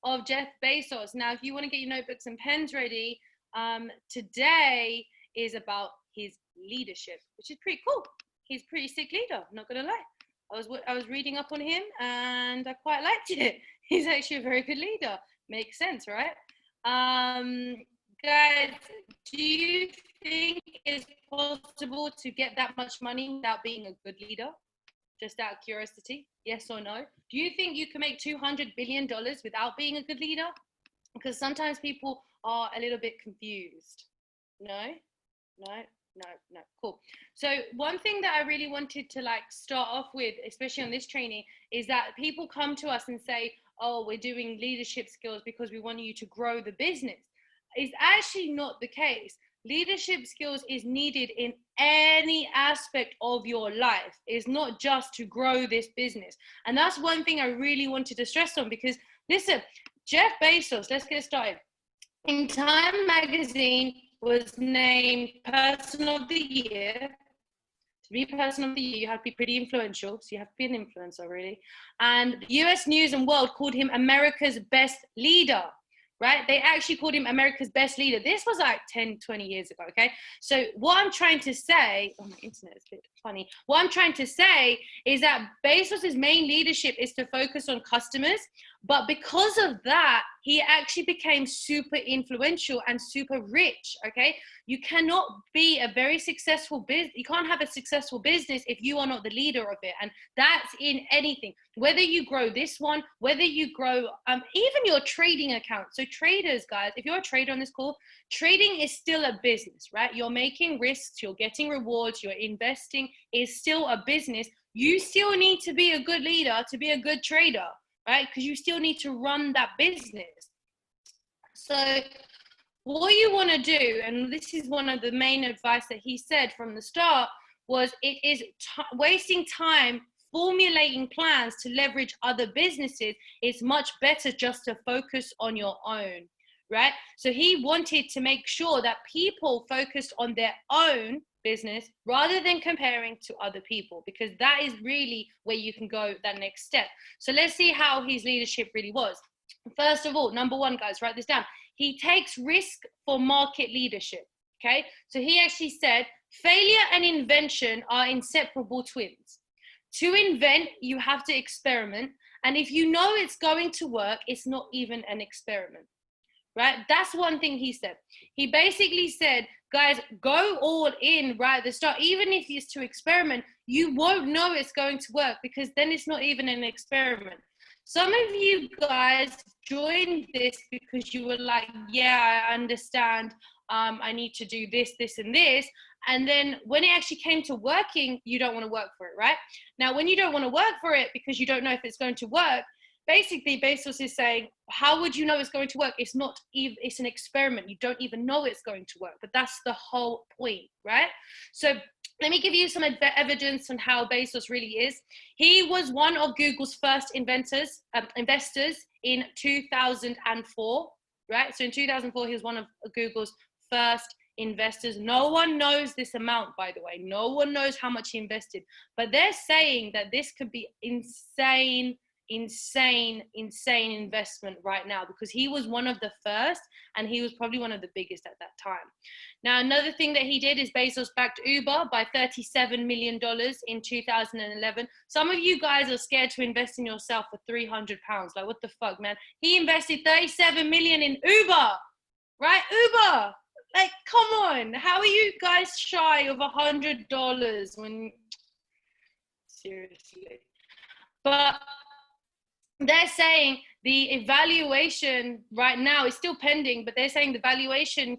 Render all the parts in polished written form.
of Jeff Bezos. Now, if you want to get your notebooks and pens ready, today is about his leadership, which is pretty cool. He's a pretty sick leader, not gonna lie. I was reading up on him and I quite liked it. He's actually a very good leader. Makes sense, right? Guys, do you think it's possible to get that much money without being a good leader? Just out of curiosity, yes or no? Do you think you can make $200 billion without being a good leader? Because sometimes people are a little bit confused. No? Cool. So one thing that I really wanted to start off with, especially on this training, is that people come to us and say, oh, we're doing leadership skills because we want you to grow the business. It's actually not the case. Leadership skills is needed in any aspect of your life. It's not just to grow this business. And that's one thing I really wanted to stress on, because listen, Jeff Bezos, let's get started. In Time magazine was named Person of the Year. To be Person of the Year, you have to be pretty influential. So you have to be an influencer, really. And US News and World called him America's best leader. Right? They actually called him America's best leader. This was like 10, 20 years ago, okay? So what I'm trying to say, oh, my internet is a bit funny. What I'm trying to say is that Bezos' main leadership is to focus on customers, but because of that, he actually became super influential and super rich, okay? You cannot be a very successful business. You can't have a successful business if you are not the leader of it. And that's in anything, whether you grow this one, whether you grow even your trading account. So traders, guys, if you're a trader on this call, trading is still a business, right? You're making risks, you're getting rewards, you're investing, is still a business. You still need to be a good leader to be a good trader, right? Because you still need to run that business. So what you want to do, and this is one of the main advice that he said from the start, was it is wasting time formulating plans to leverage other businesses. It's much better just to focus on your own, right? So he wanted to make sure that people focused on their own business rather than comparing to other people, because that is really where you can go that next step. So let's see how his leadership really was. First of all, number one, guys, write this down. He takes risk for market leadership, okay? So he actually said, failure and invention are inseparable twins. To invent, you have to experiment. And if you know it's going to work, it's not even an experiment, right? That's one thing he said. He basically said, guys, go all in right at the start. Even if it's to experiment, you won't know it's going to work, because then it's not even an experiment. Some of you guys joined this because you were like, yeah, I understand. I need to do this, this, and this. And then when it actually came to working, you don't want to work for it, right? Now, when you don't want to work for it because you don't know if it's going to work, basically Bezos is saying, how would you know it's going to work? It's not even, it's an experiment. You don't even know it's going to work, but that's the whole point, right? So let me give you some evidence on how Bezos really is. He was one of Google's first investors in 2004, right? So in 2004, he was one of Google's first investors. No one knows this amount, by the way. No one knows how much he invested, but they're saying that this could be insane investment right now, because he was one of the first and he was probably one of the biggest at that time. Now, another thing that he did is Bezos backed Uber by $37 million in 2011. Some of you guys are scared to invest in yourself for £300. Like, what the fuck, man? He invested 37 million in Uber, right? Uber. Like, come on. How are you guys shy of $100 when, seriously? But they're saying the evaluation right now is still pending, but they're saying the valuation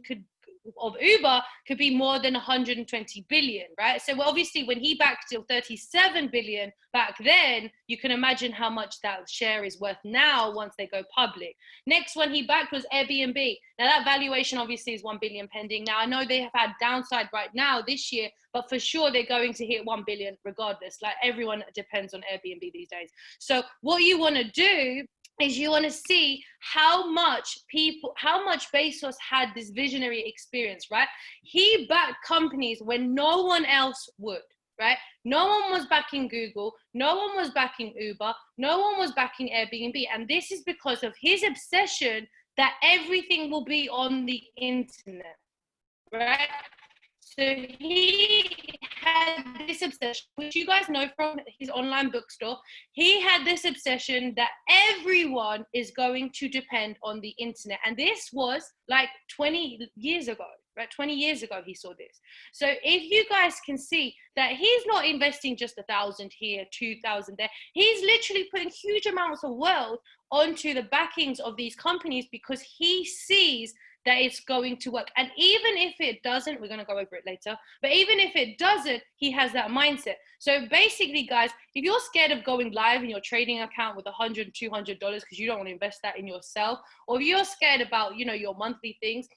of Uber could be more than 120 billion, right? So obviously when he backed till 37 billion back then, you can imagine how much that share is worth now once they go public. Next one he backed was Airbnb. Now that valuation obviously is 1 billion pending. Now I know they have had downside right now this year, but for sure they're going to hit 1 billion regardless. Like, everyone depends on Airbnb these days. So what you want to do is you want to see how much Bezos had this visionary experience, right? He backed companies when no one else would, right? No one was backing Google. No one was backing Uber. No one was backing Airbnb. And this is because of his obsession that everything will be on the internet, right? So he had this obsession, which you guys know from his online bookstore. He had this obsession that everyone is going to depend on the internet. And this was like 20 years ago, right? 20 years ago, he saw this. So if you guys can see that he's not investing just 1,000 here, 2,000 there, he's literally putting huge amounts of wealth onto the backings of these companies because he sees that it's going to work. And even if it doesn't, we're going to go over it later, but even if it doesn't, he has that mindset. So basically, guys, if you're scared of going live in your trading account with $100, $200 because you don't want to invest that in yourself, or if you're scared about, your monthly things,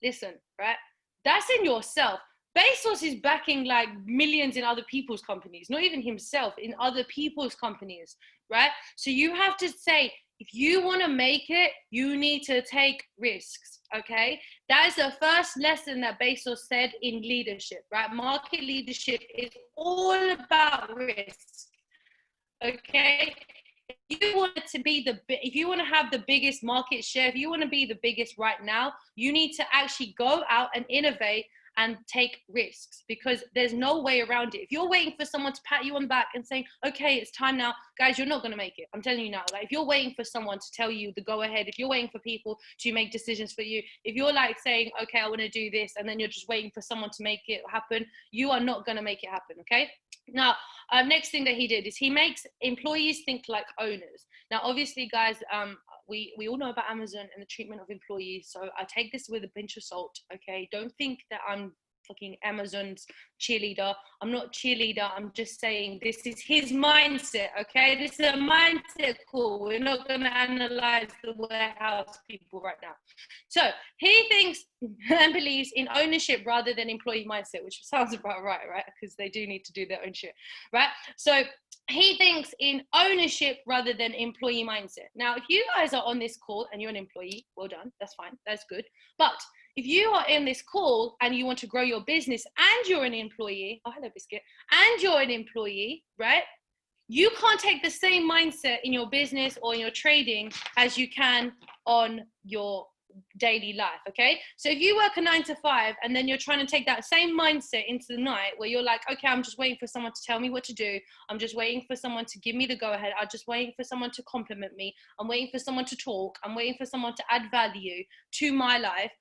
listen, right? That's in yourself. Bezos is backing like millions in other people's companies, not even himself, in other people's companies, right? So you have to say, if you want to make it, you need to take risks, okay? That is the first lesson that Bezos said in leadership, right? Market leadership is all about risk, okay? If you want to have the biggest market share, if you want to be the biggest right now, you need to actually go out and innovate and take risks, because there's no way around it. If you're waiting for someone to pat you on the back and saying, okay, it's time now, guys, you're not going to make it. I'm telling you now, like if you're waiting for someone to tell you the go ahead, if you're waiting for people to make decisions for you, if you're like saying, okay, I want to do this, and then you're just waiting for someone to make it happen, you are not going to make it happen, okay? Now, next thing that he did is he makes employees think like owners. Now, obviously, guys, we all know about Amazon and the treatment of employees. So I take this with a pinch of salt, okay? Don't think that I'm fucking Amazon's cheerleader. I'm not cheerleader. I'm just saying this is his mindset, okay? This is a mindset call. We're not going to analyze the warehouse people right now. So he thinks and believes in ownership rather than employee mindset, which sounds about right? Because they do need to do their own shit, right? So he thinks in ownership rather than employee mindset. Now, if you guys are on this call and you're an employee, well done. That's fine. That's good. But if you are in this call and you want to grow your business and you're an employee, oh, hello, Biscuit, and you're an employee, right? You can't take the same mindset in your business or in your trading as you can on your daily life, okay? So if you work a 9 to 5 and then you're trying to take that same mindset into the night where you're like, okay, I'm just waiting for someone to tell me what to do. I'm just waiting for someone to give me the go ahead. I'm just waiting for someone to compliment me. I'm waiting for someone to talk. I'm waiting for someone to add value to my life.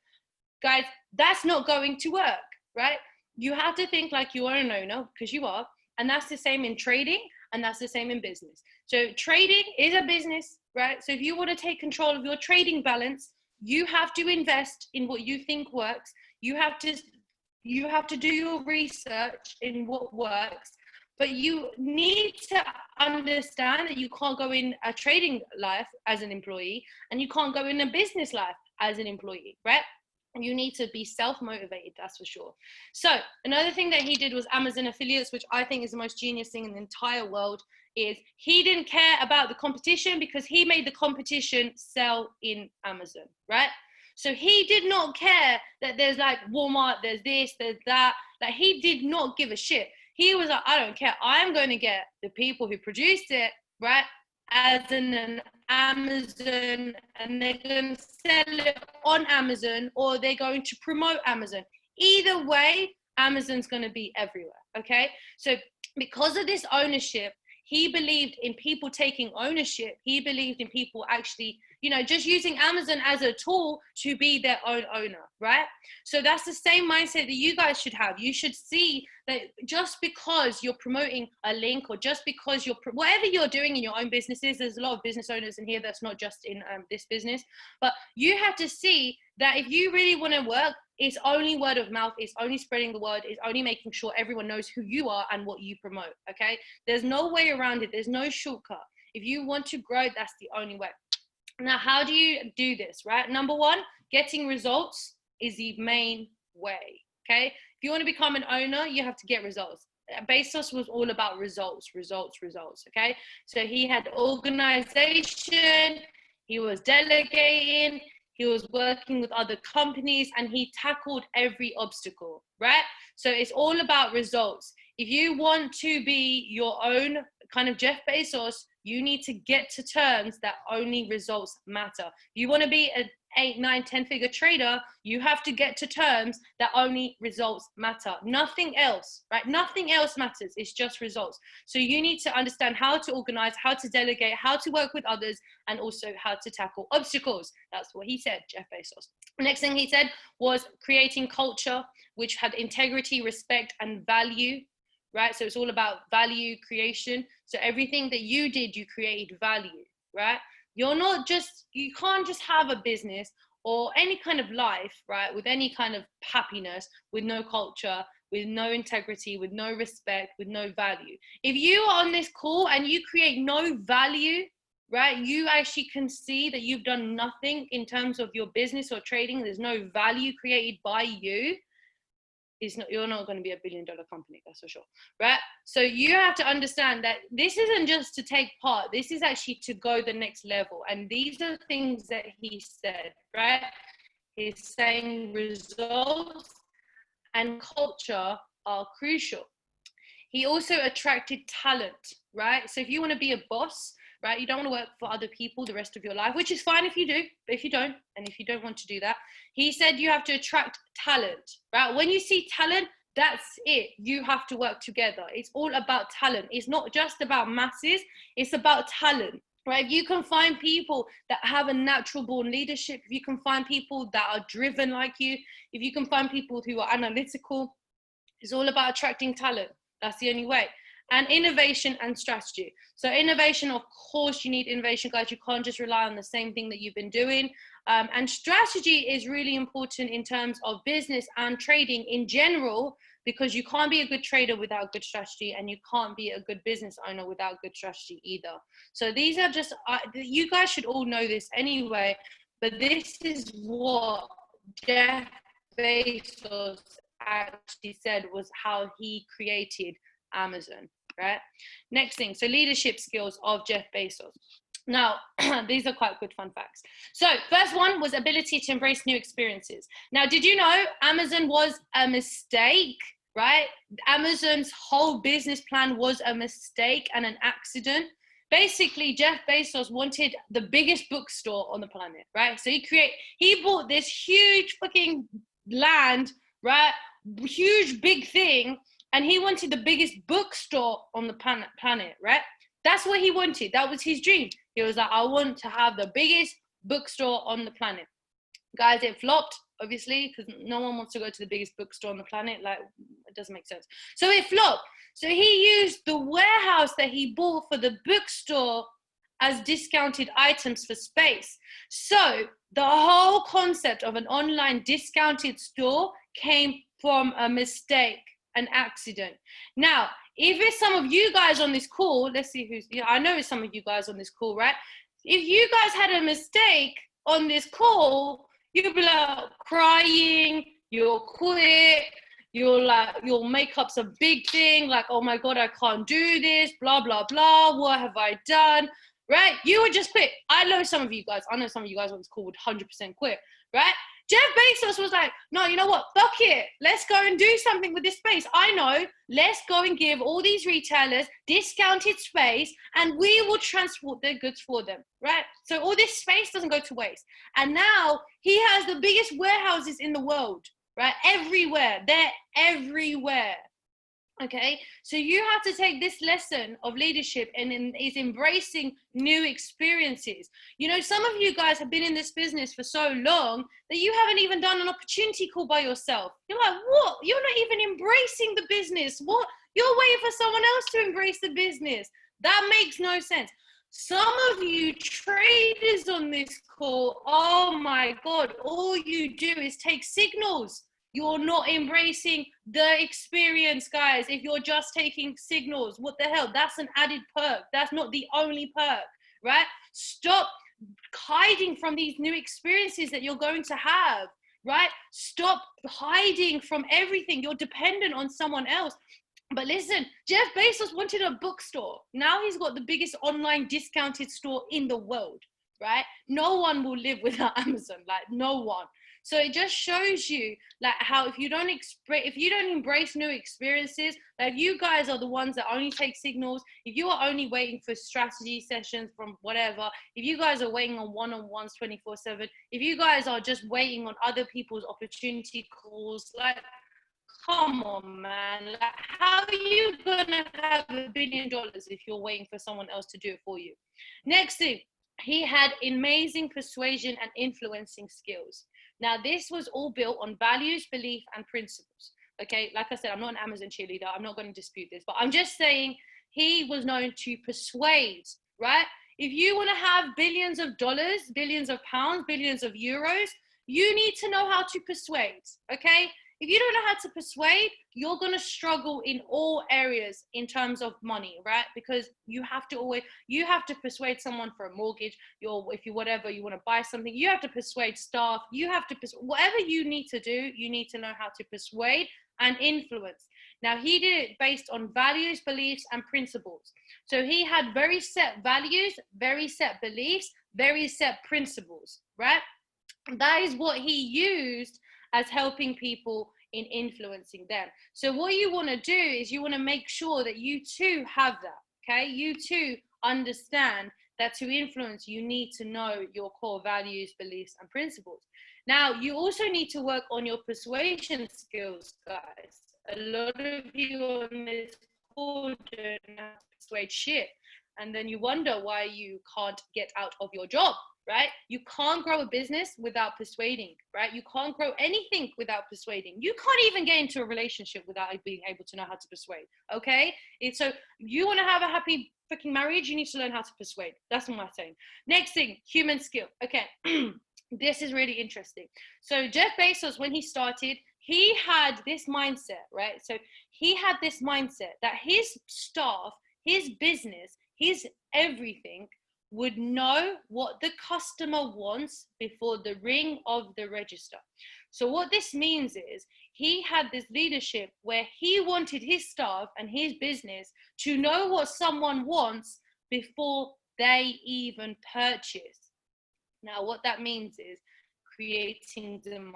Guys, that's not going to work, right? You have to think like you are an owner, because you are. And that's the same in trading, and that's the same in business. So trading is a business, right? So if you want to take control of your trading balance, you have to invest in what you think works. You have to do your research in what works, but you need to understand that you can't go in a trading life as an employee, and you can't go in a business life as an employee, right? You need to be self-motivated, that's for sure. So another thing that he did was Amazon affiliates, which I think is the most genius thing in the entire world. Is he didn't care about the competition because he made the competition sell in Amazon, right? So he did not care that there's like Walmart, there's this, there's that. Like he did not give a shit. He was like, I don't care. I'm going to get the people who produced it, right, as an Amazon, and they're going to sell it on Amazon, or they're going to promote Amazon. Either way, Amazon's going to be everywhere, okay? So because of this ownership, he believed in people taking ownership. He believed in people actually, just using Amazon as a tool to be their own owner, right? So that's the same mindset that you guys should have. You should see that just because you're promoting a link, or just because whatever you're doing in your own businesses, there's a lot of business owners in here that's not just in this business, but you have to see that if you really want to work, it's only word of mouth, it's only spreading the word, it's only making sure everyone knows who you are and what you promote, okay? There's no way around it. There's no shortcut. If you want to grow, that's the only way. Now, how do you do this, right? Number one, getting results is the main way, okay? If you want to become an owner, you have to get results. Bezos was all about results, okay? So he had organization, he was delegating, he was working with other companies, and he tackled every obstacle, right? So it's all about results. If you want to be your own kind of Jeff Bezos, you need to get to terms that only results matter. If you want to be an 8, 9, 10-figure trader, you have to get to terms that only results matter. Nothing else, right? Nothing else matters. It's just results. So you need to understand how to organize, how to delegate, how to work with others, and also how to tackle obstacles. That's what he said, Jeff Bezos. The next thing he said was creating culture, which had integrity, respect, and value, right? So it's all about value creation. So everything that you did, you created value, right? You're not just, you can't just have a business or any kind of life, right, with any kind of happiness, with no culture, with no integrity, with no respect, with no value. If you are on this call and you create no value, right, you actually can see that you've done nothing in terms of your business or trading. There's no value created by you. You're not going to be $1 billion company, that's for sure, right? So you have to understand that this isn't just to take part, this is actually to go the next level. And these are things that he said, right? He's saying results and culture are crucial. He also attracted talent, right? So if you want to be a boss, right, you don't want to work for other people the rest of your life, which is fine if you do, but if you don't, and if you don't want to do that, he said you have to attract talent, right? When you see talent, that's it. You have to work together. It's all about talent. It's not just about masses, it's about talent, right? If you can find people that have a natural born leadership, if you can find people that are driven like you, if you can find people who are analytical, it's all about attracting talent. That's the only way. And innovation and strategy. So innovation, of course, you need innovation, guys. You can't just rely on the same thing that you've been doing. And strategy is really important in terms of business and trading in general, because you can't be a good trader without good strategy, and you can't be a good business owner without good strategy either. So these are just, you guys should all know this anyway, but this is what Jeff Bezos actually said was how he created Amazon, right? Next thing, so leadership skills of Jeff Bezos. Now, these are quite good fun facts. So first one was ability to embrace new experiences. Now, did you know Amazon was a mistake, right? Amazon's whole business plan was a mistake and an accident. Basically, Jeff Bezos wanted the biggest bookstore on the planet, right? So he bought this huge fucking land, right? Huge big thing. And he wanted the biggest bookstore on the planet, right? That's what he wanted. That was his dream. He was like, I want to have the biggest bookstore on the planet. Guys, it flopped, obviously, because no one wants to go to the biggest bookstore on the planet. Like, it doesn't make sense. So it flopped. So he used the warehouse that he bought for the bookstore as discounted items for space. So the whole concept of an online discounted store came from a mistake, an accident. Now, if it's some of you guys on this call, let's see who's, yeah, I know it's some of you guys on this call, right? If you guys had a mistake on this call, you'll be like crying, you'll quit, you'll make up some big thing, like, oh my God, I can't do this, blah, blah, blah, what have I done, right? You would just quit. I know some of you guys on this call would 100% quit, right? Jeff Bezos was like, no, you know what? Fuck it. Let's go and do something with this space. I know. Let's go and give all these retailers discounted space, and we will transport their goods for them, right? So all this space doesn't go to waste. And now he has the biggest warehouses in the world, right? Everywhere. They're everywhere. Okay, so you have to take this lesson of leadership and is embracing new experiences. You know, some of you guys have been in this business for so long that you haven't even done an opportunity call by yourself. You're like, what? You're not even embracing the business. What? You're waiting for someone else to embrace the business. That makes no sense. Some of you traders on this call, oh my God, all you do is take signals. You're not embracing the experience, guys. If you're just taking signals, what the hell? That's an added perk. That's not the only perk, right? Stop hiding from these new experiences that you're going to have, right? Stop hiding from everything. You're dependent on someone else. But listen, Jeff Bezos wanted a bookstore. Now he's got the biggest online discounted store in the world. right? No one will live without Amazon, like no one. So it just shows you like how if you don't embrace new experiences, like you guys are the ones that only take signals. If you are only waiting for strategy sessions from whatever, if you guys are waiting on one-on-ones 24/7, if you guys are just waiting on other people's opportunity calls, like come on, man. Like, how are you gonna have $1 billion if you're waiting for someone else to do it for you? Next thing, he had amazing persuasion and influencing skills. Now, this was all built on values, belief, and principles. Okay, like I said, I'm not an Amazon cheerleader. I'm not going to dispute this, but I'm just saying he was known to persuade, right? If you want to have billions of dollars, billions of pounds, billions of euros, you need to know how to persuade, okay? If you don't know how to persuade, you're going to struggle in all areas in terms of money, right? Because you have to persuade someone for a mortgage, if you want to buy something, you have to persuade staff, whatever you need to do, you need to know how to persuade and influence. Now, he did it based on values, beliefs, and principles. So he had very set values, very set beliefs, very set principles, right? That is what he used as helping people in influencing them. So what you want to do is you want to make sure that you too have that, okay? You too understand that to influence, you need to know your core values, beliefs, and principles. Now, you also need to work on your persuasion skills, guys. A lot of you on this call don't know how to persuade shit. And then you wonder why you can't get out of your job, right? You can't grow a business without persuading, right? You can't grow anything without persuading. You can't even get into a relationship without being able to know how to persuade, okay? So you want to have a happy freaking marriage, you need to learn how to persuade. That's what I'm saying. Next thing, human skill. Okay, this is really interesting. So Jeff Bezos, when he started, he had this mindset, right? So he had this mindset that his staff, his business, his everything would know what the customer wants before the ring of the register. So what this means is he had this leadership where he wanted his staff and his business to know what someone wants before they even purchase. Now, what that means is creating demand,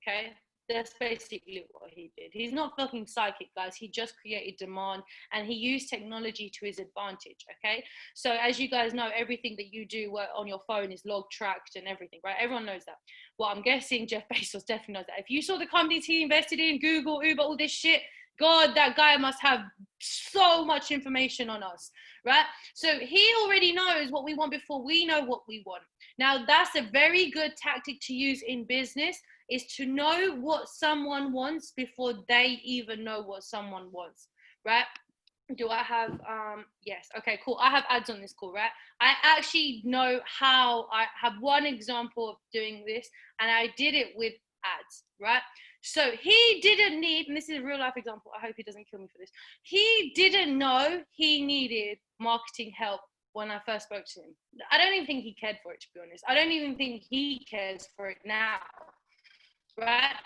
okay? That's basically what he did. He's not fucking psychic, guys. He just created demand and he used technology to his advantage, okay? So as you guys know, everything that you do on your phone is log tracked and everything, right? Everyone knows that. Well, I'm guessing Jeff Bezos definitely knows that. If you saw the companies he invested in, Google, Uber, all this shit, God, that guy must have so much information on us, right? So he already knows what we want before we know what we want. Now, that's a very good tactic to use in business, is to know what someone wants before they even know what someone wants, right? Do I have, yes, okay, cool. I have ads on this call, right? I actually know how. I have one example of doing this, and I did it with ads, right? So he didn't need, and this is a real life example, I hope he doesn't kill me for this. He didn't know he needed marketing help when I first spoke to him. I don't even think he cared for it, to be honest. I don't even think he cares for it now, right?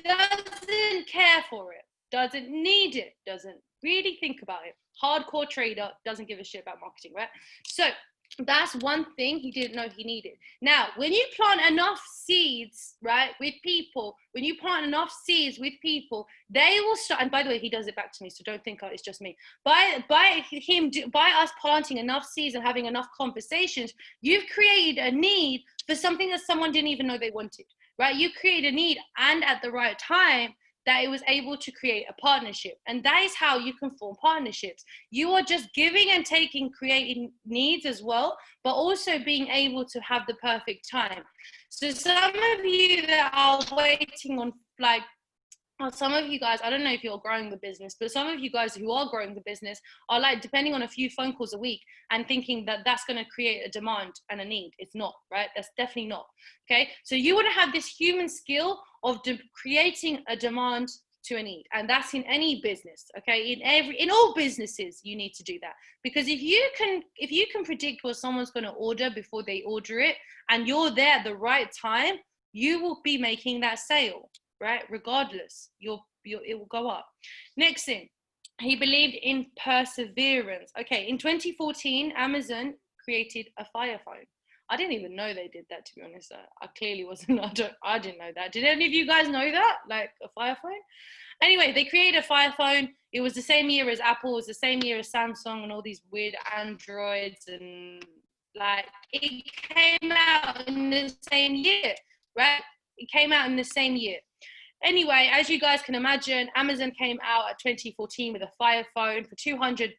Doesn't care for it, doesn't need it, doesn't really think about it. Hardcore trader, doesn't give a shit about marketing, right? So that's one thing he didn't know he needed. Now, when you plant enough seeds, right, with people, they will start. And by the way, he does it back to me, so don't think it's just me. By us planting enough seeds and having enough conversations, you've created a need for something that someone didn't even know they wanted, right? You create a need, and at the right time, that it was able to create a partnership. And that is how you can form partnerships. You are just giving and taking, creating needs as well, but also being able to have the perfect time. So some of you that are waiting on, like, some of you guys, I don't know if you're growing the business, but some of you guys who are growing the business are like depending on a few phone calls a week and thinking that that's going to create a demand and a need. It's not, right? That's definitely not. Okay. So you want to have this human skill of creating a demand to a need, and that's in any business. Okay. In all businesses, you need to do that, because if you can predict what someone's going to order before they order it, and you're there at the right time, you will be making that sale. Right? Regardless, it will go up. Next thing, he believed in perseverance. Okay, in 2014, Amazon created a Fire phone. I didn't even know they did that, to be honest. I clearly wasn't, I didn't know that. Did any of you guys know that? Like a Fire phone? Anyway, they created a Fire phone. It was the same year as Apple, it was the same year as Samsung and all these weird Androids, and like it came out in the same year, right? It came out in the same year. Anyway, as you guys can imagine, Amazon came out at 2014 with a Fire phone for £200,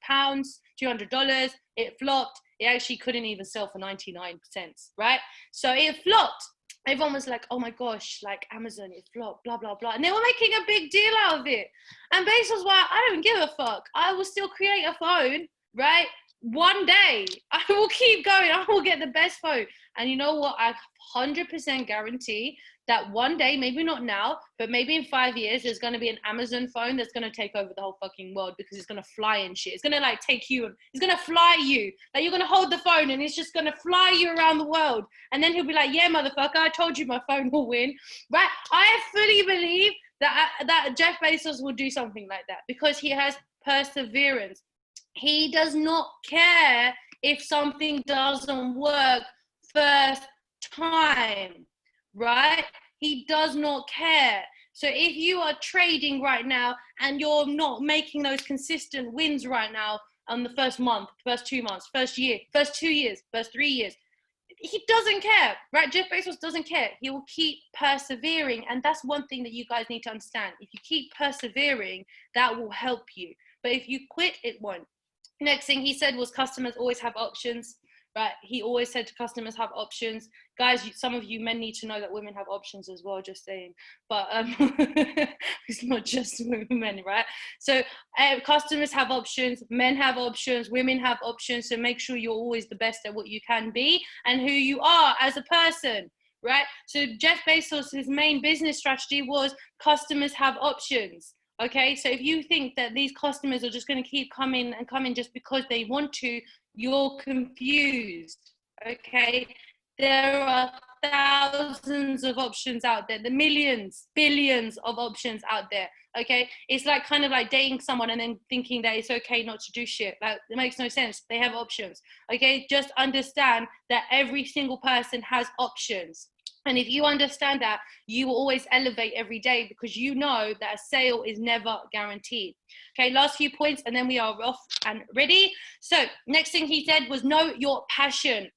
$200. It flopped. It actually couldn't even sell for 99 cents, right? So it flopped. Everyone was like, oh my gosh, like Amazon, it flopped, blah, blah, blah. And they were making a big deal out of it. And Bezos was like, I don't give a fuck. I will still create a phone, right? One day, I will keep going. I will get the best phone. And you know what? I 100% guarantee that one day, maybe not now, but maybe in 5 years, there's going to be an Amazon phone that's going to take over the whole fucking world, because it's going to fly and shit. It's going to like take you, it's going to fly you. Like you're going to hold the phone and it's just going to fly you around the world. And then he'll be like, yeah, motherfucker, I told you my phone will win, right? I fully believe that Jeff Bezos will do something like that, because he has perseverance. He does not care if something doesn't work first time, right? He does not care. So if you are trading right now and you're not making those consistent wins right now on the first month, first 2 months, first year, first 2 years, first 3 years, he doesn't care, right? Jeff Bezos doesn't care. He will keep persevering. And that's one thing that you guys need to understand. If you keep persevering, that will help you. But if you quit, it won't. Next thing he said was customers always have options, right? He always said customers have options. Guys, some of you men need to know that women have options as well, just saying. But it's not just women, right? So customers have options, men have options, women have options. So make sure you're always the best at what you can be and who you are as a person, right? So Jeff Bezos, his main business strategy was customers have options. Okay, so if you think that these customers are just going to keep coming and coming just because they want to, you're confused. Okay, there are thousands of options out there, the millions, billions of options out there. Okay, it's like kind of like dating someone and then thinking that it's okay not to do shit. Like, it makes no sense. They have options. Okay, just understand that every single person has options. And if you understand that, you will always elevate every day, because you know that a sale is never guaranteed. Okay, last few points and then we are off and ready. So next thing he said was know your passion.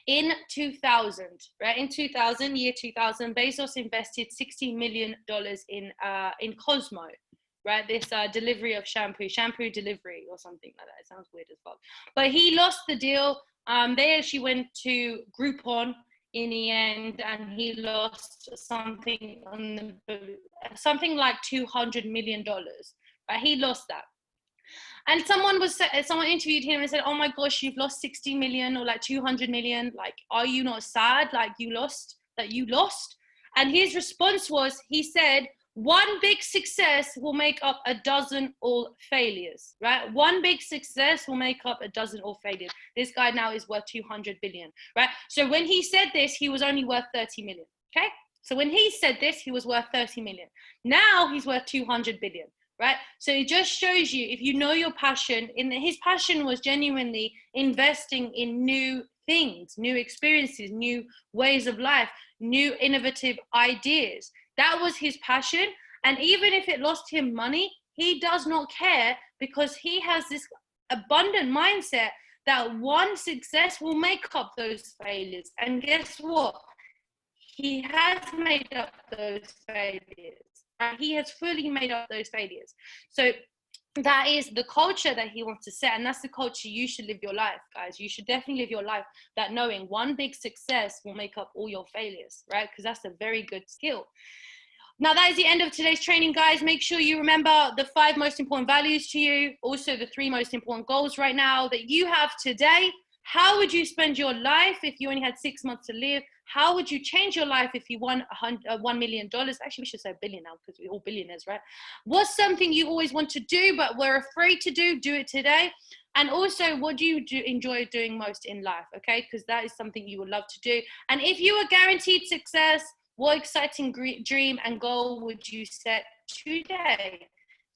In 2000, right? In 2000, year 2000, Bezos invested $60 million in Cosmo, right? This delivery of shampoo delivery or something like that. It sounds weird as fuck. But he lost the deal. They actually went to Groupon in the end, and he lost something like $200 million. But he lost that. And someone interviewed him and said, oh my gosh, you've lost 60 million or like 200 million. Like, are you not sad? Like you lost? And his response was, he said, one big success will make up a dozen all failures, right? One big success will make up a dozen all failures. This guy now is worth 200 billion, right? So when he said this, he was only worth 30 million, okay? So when he said this, he was worth 30 million. Now he's worth 200 billion, right? So it just shows you, if you know your passion, his passion was genuinely investing in new things, new experiences, new ways of life, new innovative ideas. That was his passion. And even if it lost him money, he does not care, because he has this abundant mindset that one success will make up those failures. And guess what? He has made up those failures. He has fully made up those failures. So that is the culture that he wants to set, and that's the culture you should live your life, guys. You should definitely live your life that knowing one big success will make up all your failures, right? Because that's a very good skill. Now, that is the end of today's training, guys. Make sure you remember the 5 most important values to you, also the 3 most important goals right now that you have today. How would you spend your life if you only had 6 months to live? How would you change your life if you won $1 million? Actually, we should say a billion now, because we're all billionaires, right? What's something you always want to do but were afraid to do? Do it today. And also, what do you enjoy doing most in life? Okay, because that is something you would love to do. And if you were guaranteed success, what exciting dream and goal would you set today?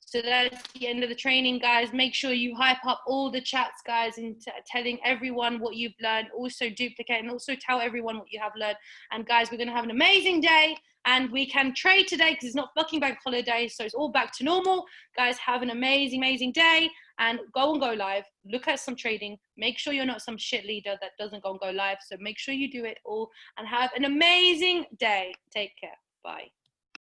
So that's the end of the training, guys. Make sure you hype up all the chats, guys, and telling everyone what you've learned. Also duplicate and also tell everyone what you have learned. And guys, we're going to have an amazing day, and we can trade today because it's not fucking bank holiday. So it's all back to normal. Guys, have an amazing, amazing day, and go live. Look at some trading. Make sure you're not some shit leader that doesn't go live. So make sure you do it all and have an amazing day. Take care. Bye.